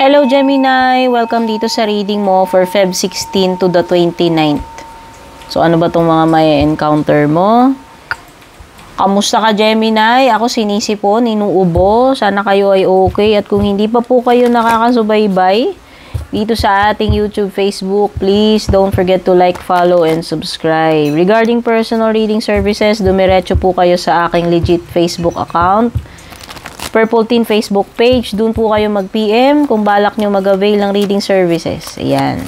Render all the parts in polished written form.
Hello Gemini! Welcome dito sa reading mo for Feb 16 to the 29th. So ano ba itong mga may encounter mo? Kamusta ka Gemini? Ako sinisipon, inuubo. Sana kayo ay okay. At kung hindi pa po kayo nakakasubaybay dito sa ating YouTube, Facebook, please don't forget to like, follow, and subscribe. Regarding personal reading services, dumiretso po kayo sa aking legit Facebook account. Purple Teen Facebook page. Doon po kayo mag-PM kung balak nyo mag-avail ng reading services. Ayan.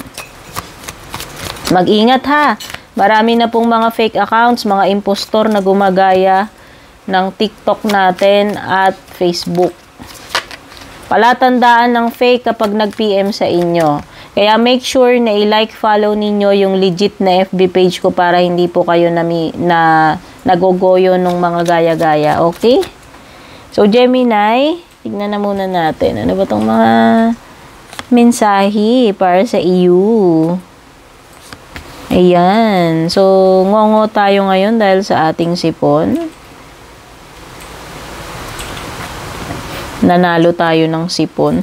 Mag-ingat ha. Marami na pong mga fake accounts, mga impostor na gumagaya ng TikTok natin at Facebook. Palatandaan ng fake kapag nag-PM sa inyo. Kaya make sure na i-like, follow ninyo yung legit na FB page ko para hindi po kayo nagogoyo ng mga gaya-gaya. Okay? So, Gemini, tignan na muna natin. Ano ba itong mga mensahe para sa iyo? Ayan. So, ngongo tayo ngayon dahil sa ating sipon. Nanalo tayo ng sipon.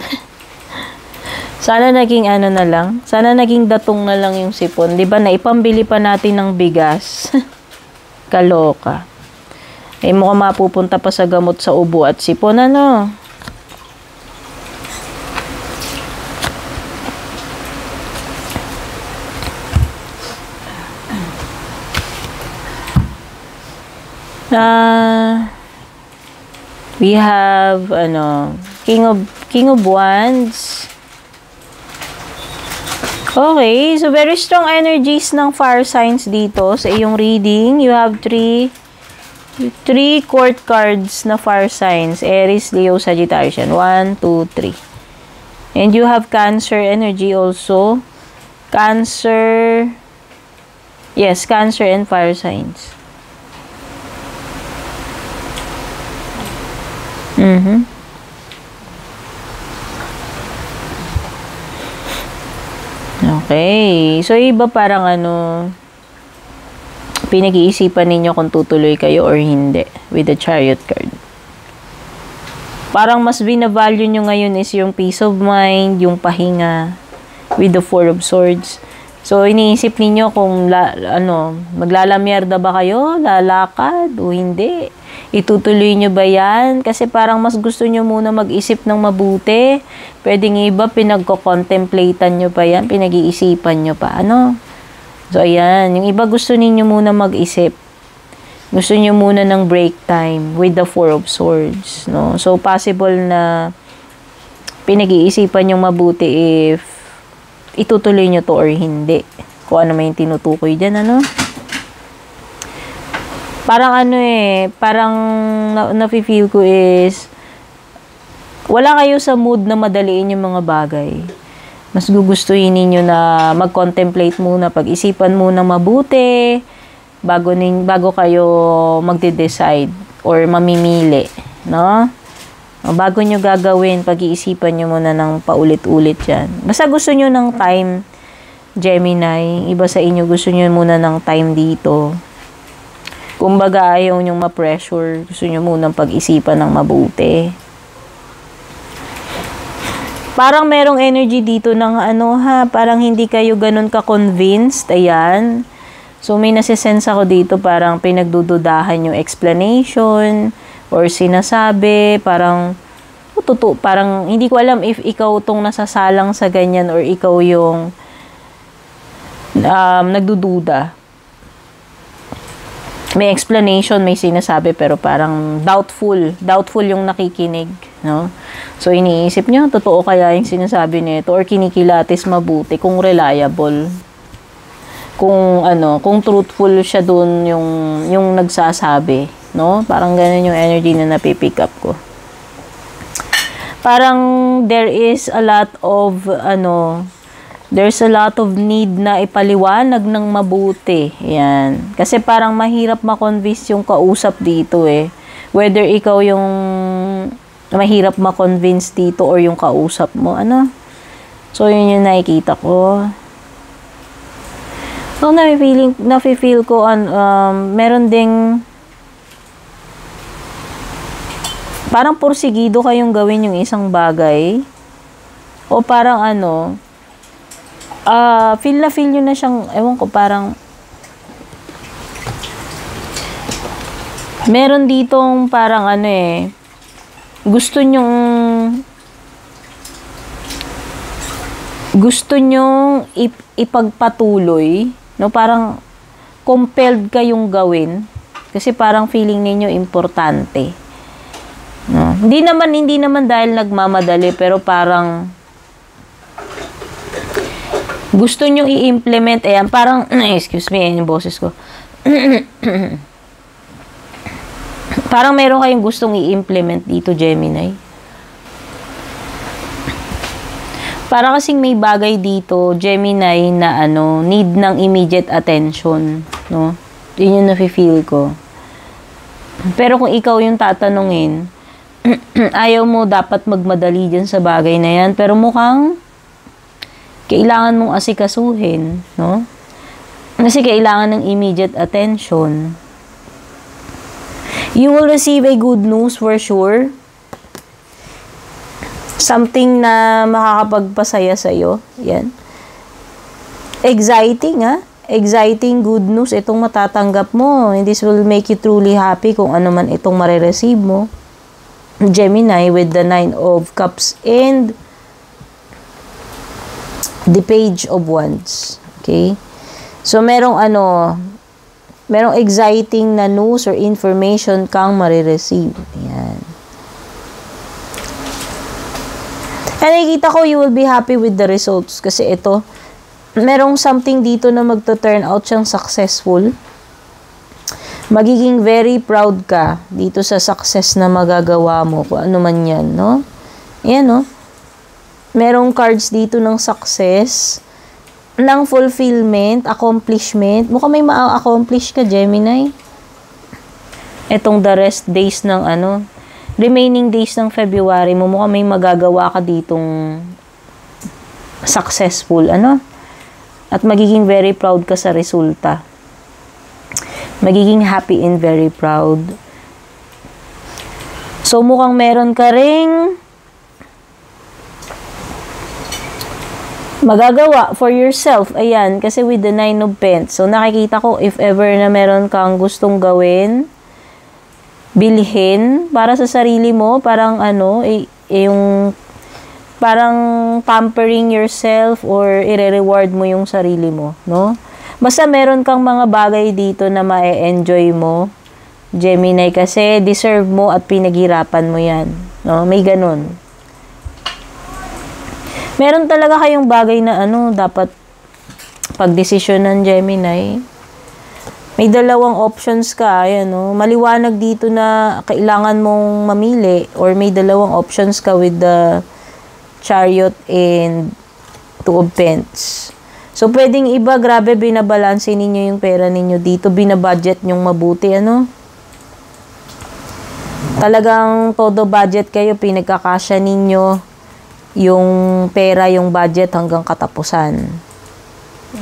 Sana naging ano na lang. Sana naging datong na lang yung sipon. Diba, naipambili pa natin ng bigas. Kaloka. Eh, mukhang mapupunta pa sa gamot sa ubo at sipon, ano? We have, King of Wands. Okay, so very strong energies ng fire signs dito sa iyong reading. You have three court cards na fire signs. Aries, Leo, Sagittarius. 1, 2, 3. And you have Cancer energy also. Cancer. Yes, Cancer and fire signs. Okay. So, iba parang pinag-iisipan ninyo kung tutuloy kayo or hindi with the Chariot card. Parang mas binavalue nyo ngayon is yung peace of mind, yung pahinga with the Four of Swords. So, iniisip ninyo kung maglalamierda ba kayo, lalakad o hindi. Itutuloy nyo ba yan? Kasi parang mas gusto nyo muna mag-isip ng mabuti. Pwedeng iba, pinagko-contemplatean nyo pa yan, pinag-iisipan nyo pa. So, ayan. Yung iba gusto ninyo muna mag-isip. Gusto nyo muna ng break time with the Four of Swords. No? So, possible na pinag-iisipan nyo mabuti if itutuloy nyo to or hindi. Kung ano may tinutukoy dyan, Parang parang nafe-feel ko is wala kayo sa mood na madaliin yung mga bagay. Mas gugustuhin ninyo na mag-contemplate muna, pag-isipan muna mabuti bago kayo magde-decide or mamimili, no? Bago nyo gagawin, pag-iisipan nyo muna ng paulit-ulit yan. Basta gusto nyo ng time, Gemini. Iba sa inyo, gusto nyo muna ng time dito. Kumbaga, ayaw nyong ma-pressure. Gusto nyo munang pag-isipan ng mabuti. Parang merong energy dito ng parang hindi kayo ganun ka-convinced. Ayan. So, may nasisense ako dito, parang pinagdududahan yung explanation or sinasabi. Parang hindi ko alam if ikaw tong nasasalang sa ganyan or ikaw yung nagdududa. May explanation, may sinasabi, pero parang doubtful yung nakikinig, no? So, iniisip nyo, totoo kaya yung sinasabi nito or kinikilatis mabuti, kung reliable. Kung truthful siya dun yung nagsasabi, no? Parang ganun yung energy na napipick up ko. Parang there is a lot of, there's a lot of need na ipaliwanag ng mabuti. Yan. Kasi parang mahirap ma-convince yung kausap dito eh. Whether ikaw yung mahirap ma-convince dito or yung kausap mo. So, yun yung nakikita ko. So, nafe-feel ko, meron ding parang porsigido kayong gawin yung isang bagay. O parang ano, feel nyo na siyang, ewan ko, parang, meron ditong parang ano gusto nyong ipagpatuloy, no? Parang compelled kayong gawin kasi parang feeling ninyo importante. No? Hindi naman dahil nagmamadali, pero parang gusto nyong i-implement, parang, excuse me, yung boses ko. Parang meron kayong gustong i-implement dito, Gemini. Para kasing may bagay dito, Gemini, na need ng immediate attention, no? Yun yung nafe-feel ko. Pero kung ikaw yung tatanungin, ayaw mo dapat magmadali dyan sa bagay na yan, pero mukhang kailangan mong asikasuhin, no? Kasi kailangan ng immediate attention. You will receive a good news for sure. Something na makakapagpasaya sa'yo. Yan. Exciting, Exciting good news itong matatanggap mo. And this will make you truly happy kung ano man itong marireceive mo. Gemini with the 9 of Cups and the Page of Wands. Okay? So, merong exciting na news or information kang marireceive. Yan. And nakikita ko, you will be happy with the results. Kasi ito, merong something dito na magto-turn out siyang successful. Magiging very proud ka dito sa success na magagawa mo. Kung ano man yan, no? Ayan, no? Merong cards dito ng success, ng fulfillment, accomplishment. Mukhang may ma-accomplish ka, Gemini. Etong the rest days ng remaining days ng February mo, mukhang may magagawa ka ditong successful, at magiging very proud ka sa resulta. Magiging happy and very proud. So, mukhang meron ka ring magagawa for yourself. Ayan, kasi with the 9 of Pentacles. So, nakikita ko, if ever na meron kang gustong gawin, bilhin para sa sarili mo, parang yung parang pampering yourself or ire-reward mo yung sarili mo, no? Basta meron kang mga bagay dito na ma-enjoy mo, Gemini, kasi deserve mo at pinaghirapan mo yan, no? May ganun. Meron talaga kayong bagay na dapat pagdesisyonan, Gemini. May dalawang options ka, maliwanag dito na kailangan mong mamili, or may dalawang options ka with the Chariot and 2 of Pentacles. So, pwedeng iba, grabe, binabalanse ninyo yung pera ninyo dito, binabudget nyong mabuti, Talagang todo budget kayo, pinagkakasya ninyo yung pera, yung budget hanggang katapusan.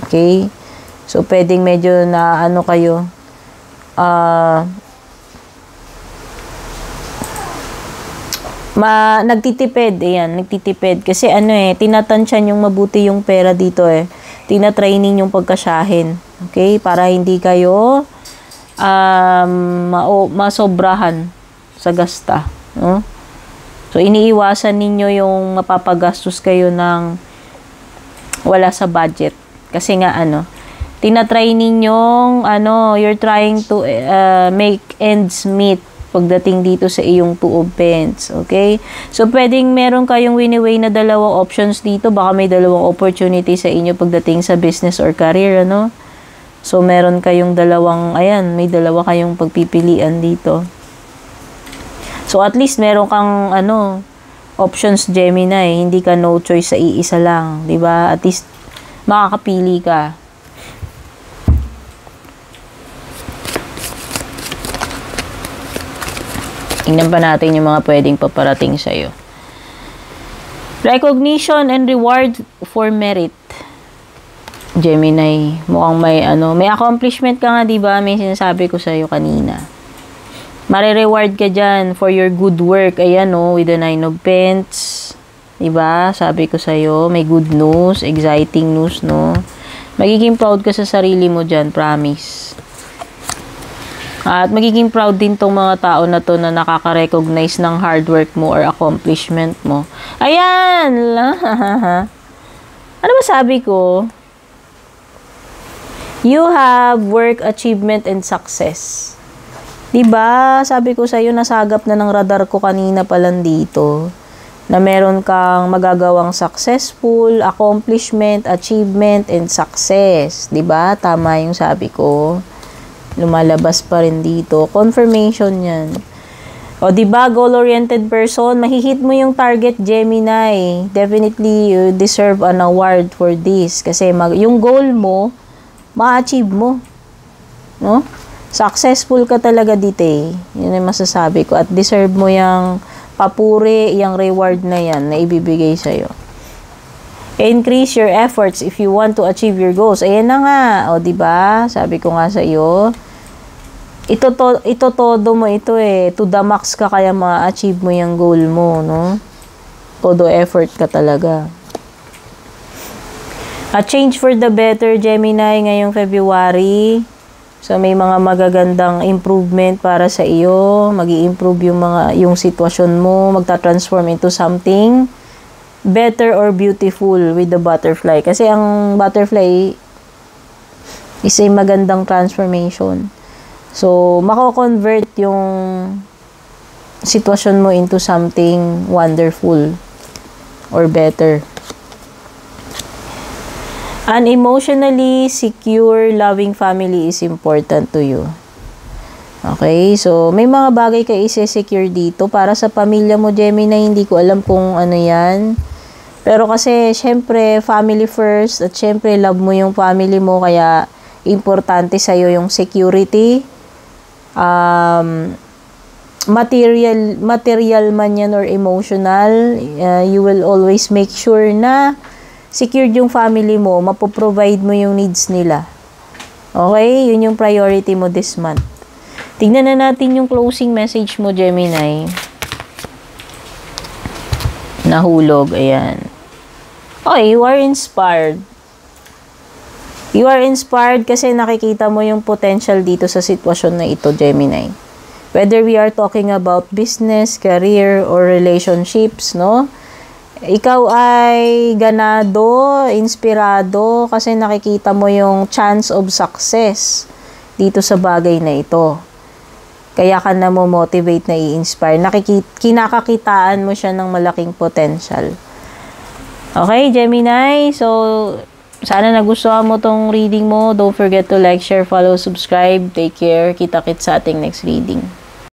Okay? So, pwedeng medyo na kayo, nagtitipid, nagtitipid. Kasi tinatansyan yung mabuti yung pera dito Tinatraining yung pagkasyahin. Okay? Para hindi kayo masobrahan sa gasta. No? So, iniiwasan ninyo yung mapapagastos kayo ng wala sa budget. Kasi nga, tinatry ninyong, you're trying to make ends meet pagdating dito sa iyong 2 of Pentacles. Okay? So, pwedeng meron kayong wini-weigh na dalawang options dito. Baka may dalawang opportunity sa inyo pagdating sa business or career, So, meron kayong may dalawa kayong pagpipilian dito. So, at least meron kang, options, Gemini. Hindi ka no choice sa iisa lang. Diba? At least, makakapili ka. Tingnan pa natin yung mga pwedeng paparating sa'yo. Recognition and reward for merit. Gemini, mukhang may accomplishment ka nga, diba? May sinasabi ko sa'yo kanina. Mare-reward ka dyan for your good work. Ayan, with the 9 of Pentacles. Diba? Sabi ko sa'yo, may good news, exciting news, no? Magiging proud ka sa sarili mo dyan, promise. At magiging proud din tong mga tao na to na nakaka-recognize ng hard work mo or accomplishment mo. Ayan! Ano ba sabi ko? You have work, achievement, and success. Diba? Sabi ko sa'yo, nasagap na ng radar ko kanina pa lang dito. Na meron kang magagawang successful, accomplishment, achievement, and success. Diba? Tama yung sabi ko. Lumalabas pa rin dito. Confirmation yan. O diba, goal-oriented person, mahihit mo yung target, Gemini. Definitely, you deserve an award for this. Kasi yung goal mo, ma-achieve mo. No? Successful ka talaga dito eh. Yun yung masasabi ko. At deserve mo yung papuri, yung reward na yan na ibibigay sa'yo. Increase your efforts if you want to achieve your goals. Ayan na nga. O, diba? Sabi ko nga sa'yo, ito todo mo ito eh. To the max ka kaya ma-achieve mo yung goal mo, no? Todo effort ka talaga. A change for the better, Gemini, ngayong February. So, may mga magagandang improvement para sa iyo. Mag-i-improve yung sitwasyon mo. Magta-transform into something better or beautiful with the butterfly. Kasi ang butterfly is a magandang transformation. So, mako-convert yung sitwasyon mo into something wonderful or better. An emotionally secure, loving family is important to you. Okay? So, may mga bagay ka i-secure dito para sa pamilya mo, Gemini. Hindi ko alam kung ano yan. Pero kasi, syempre, family first. At syempre, love mo yung family mo. Kaya, importante sa'yo yung security. Material man yan or emotional. You will always make sure na secured yung family mo, mapoprovide mo yung needs nila. Okay? Yun yung priority mo this month. Tingnan na natin yung closing message mo, Gemini. Nahulog. Ayan. Okay, you are inspired. You are inspired kasi nakikita mo yung potential dito sa sitwasyon na ito, Gemini. Whether we are talking about business, career, or relationships, no? Ikaw ay ganado, inspirado, kasi nakikita mo yung chance of success dito sa bagay na ito. Kaya ka na mo motivate na i-inspire. Kinakakitaan mo siya ng malaking potential. Okay, Gemini? So, sana nagustuhan mo tong reading mo. Don't forget to like, share, follow, subscribe. Take care. Kita-kits sa ating next reading.